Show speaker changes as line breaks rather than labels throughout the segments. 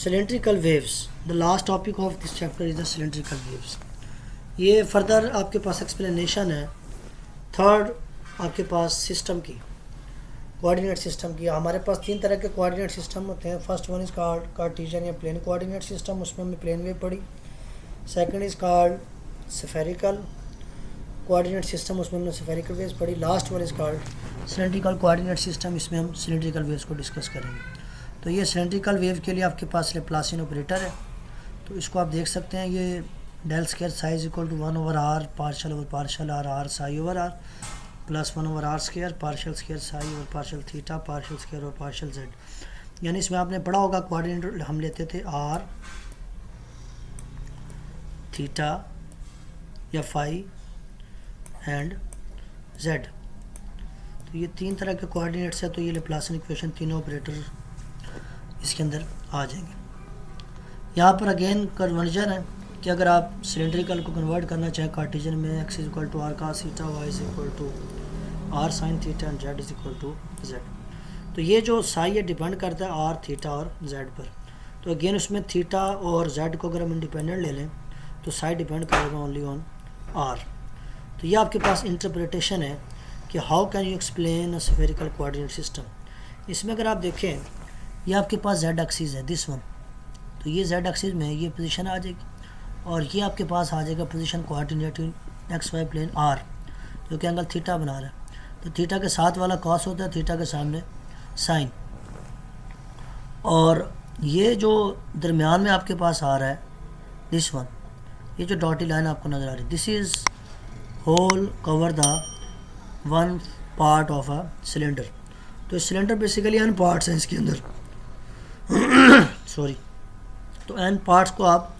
cylindrical waves. The last topic of this chapter is the cylindrical waves. ये further आपके पास explanation है third आपके पास system की, coordinate system की. हमारे पास तीन तरह के कोऑर्डिनेट सिस्टम होते हैं. First one is called Cartesian या प्लेन कोऑर्डिनेट सिस्टम, उसमें हमने प्लेन वेव पढ़ी. Second is called spherical coordinate system, उसमें हमने स्फेरिकल वेव्स पढ़ी. Last one is called cylindrical coordinate system, इसमें हम सिलेंड्रिकल वेव्स को डिस्कस करेंगे. तो ये सिलेंड्रिकल वेव के लिए आपके पास लेप्लासियन ऑपरेटर है, तो इसको आप देख सकते हैं. ये del square psi equal to 1/r partial over partial r r psi over r plus 1/r square partial square psi over partial theta partial square और पार्शल जेड. यानी इसमें आपने पढ़ा होगा कोऑर्डिनेट हम लेते थे आर थीटा या फाई एंड जेड. तो ये तीन तरह के कोऑर्डिनेट्स है. तो ये लेप्लासियन इक्वेशन तीनों ऑपरेटर इसके अंदर आ जाएंगे. यहाँ पर अगेन कन्वर्जन है कि अगर आप सिलेंड्रिकल को कन्वर्ट करना चाहें कार्टेशियन में, x is equal to r cos theta, y is equal to r sine theta and z is equal to z. तो ये जो साई है डिपेंड करता है आर थीटा और z पर. तो अगेन उसमें थीटा और z को अगर हम इंडिपेंडेंट ले लें तो साई डिपेंड करेगा ओनली ऑन r. तो ये आपके पास इंटरप्रिटेशन है कि how can you explain a spherical coordinate system. इसमें अगर आप देखें ये आपके पास z एक्सिस है दिस वन, तो ये z एक्सिस में ये पोजीशन आ जाएगी और ये आपके पास आ जाएगा position coordinate X Y plane r, जो कि एंगल थीटा बना रहा है. तो थीटा के साथ वाला कॉस होता है, थीटा के सामने साइन. और ये जो दरमियान में आपके पास आ रहा है दिस वन, ये जो डॉटी लाइन आपको नज़र आ रही है, this is whole cover the one part of a cylinder. तो सिलेंडर बेसिकली एन पार्ट्स हैं इसके अंदर सॉरी. तो एन पार्ट्स को आप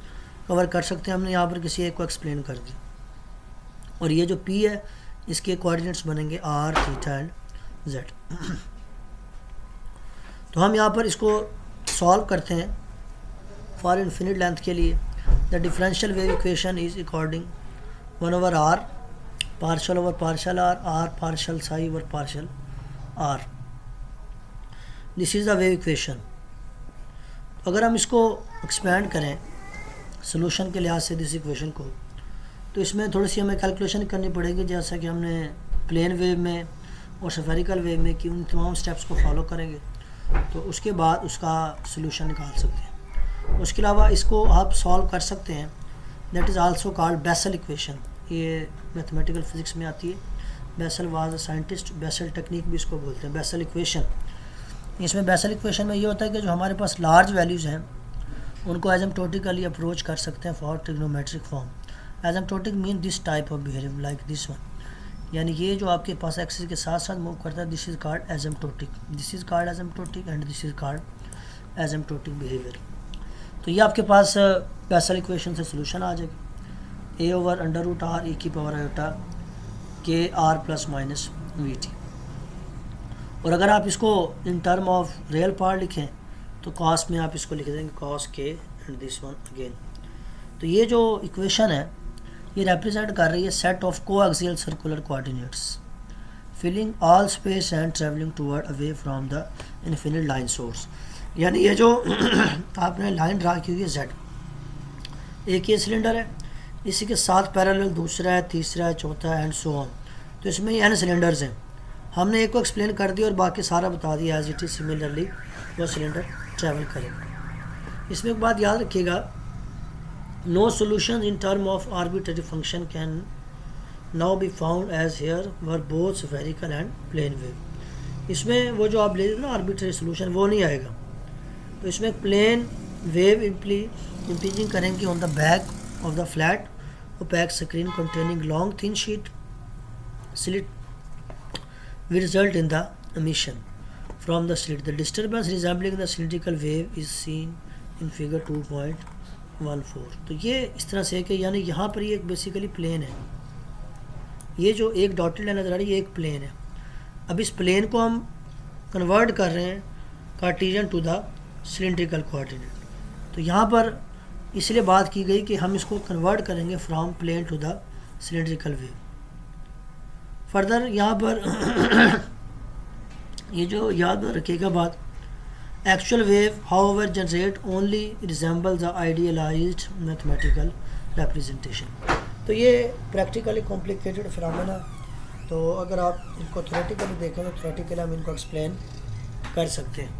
कवर कर सकते हैं. हमने यहाँ पर किसी एक को एक्सप्लेन कर दिया. और ये जो P है इसके कोऑर्डिनेट्स बनेंगे R थीटा एंड Z. तो हम यहाँ पर इसको सॉल्व करते हैं फॉर इन्फिनिट लेंथ के लिए. The differential wave equation is according 1/r partial over partial r, r partial Sai over partial r. This is the wave equation. अगर हम इसको एक्सपेंड करें सोल्यूशन के लिहाज से दिस इक्वेशन को, तो इसमें थोड़ी सी हमें कैलकुलेशन करनी पड़ेगी, जैसा कि हमने प्लेन वेव में और स्फेरिकल वेव में कि उन तमाम स्टेप्स को फॉलो करेंगे तो उसके बाद उसका सोल्यूशन निकाल सकते हैं. उसके अलावा इसको आप सॉल्व कर सकते हैं. That is also called Bessel equation. ये मैथमेटिकल फिजिक्स में आती है. Bessel was a scientist, Bessel technique भी इसको बोलते हैं, बेसल इक्वेशन. इसमें बेसल इक्वेशन में ये होता है कि जो हमारे पास लार्ज वैल्यूज़ हैं उनको एसिम्प्टोटिकली अप्रोच कर सकते हैं for trigonometric form. Asymptotic mean this type of behaviour like this one, यानी ये जो आपके पास एक्सिस के साथ साथ मूव करता है, this is called asymptotic, this is called asymptotic and this is called asymptotic behaviour. तो ये आपके पास बेसल इक्वेशन से सोल्यूशन आ जाएगी. a/√r e की पावर आयोटा के r plus minus we T. और अगर आप इसको इन टर्म ऑफ रियल पार्ट लिखें तो कॉस में आप इसको लिख देंगे कॉस के एंड दिस वन अगेन. तो ये जो इक्वेशन है ये रिप्रेजेंट कर रही है set of coaxial circular coordinates filling all space and travelling toward away from the infinite line source. यानी ये जो आपने लाइन ड्रा की हुई है Z, एक ये सिलेंडर है, इसी के साथ पैरेलल दूसरा है, तीसरा है, चौथा है एंड सो ऑन. तो इसमें ये n सिलेंडर्स हैं. हमने एक को एक्सप्लेन कर दिया और बाकी सारा बता दिया एज इट इज. सिमिलरली वो सिलेंडर ट्रैवल करेगा. इसमें एक बात याद रखिएगा, no solution in term of arbitrary function can now be found as here where both spherical and plane wave. इसमें वो जो आप ले ना आर्बिट्ररी सोल्यूशन वो नहीं आएगा. तो इसमें प्लेन वेव इम्पीजिंग करेंगे on the back of the flat opaque screen containing long thin sheet slit will result in the emission from the slit. The disturbance resembling the cylindrical wave is seen in figure 2.14. तो ये इस तरह से है कि यानी यहाँ पर ये एक बेसिकली प्लेन है. ये जो एक डॉटेड लाइन नज़र आ रही है ये एक प्लेन है. अब इस प्लेन को हम कन्वर्ट कर रहे हैं Cartesian to the cylindrical coordinate. तो यहाँ पर इसलिए बात की गई कि हम इसको कन्वर्ट करेंगे from plane to the cylindrical wave. Further यहाँ पर ये जो याद रखिएगा बात, Actual wave, however, generate only resemble the idealized mathematical representation. तो ये प्रैक्टिकली कॉम्प्लिकेटेड फिनोमेना, तो अगर आप इनको थ्योरेटिकली देखें तो थ्योरेटिकली हम इनको एक्सप्लेन कर सकते हैं.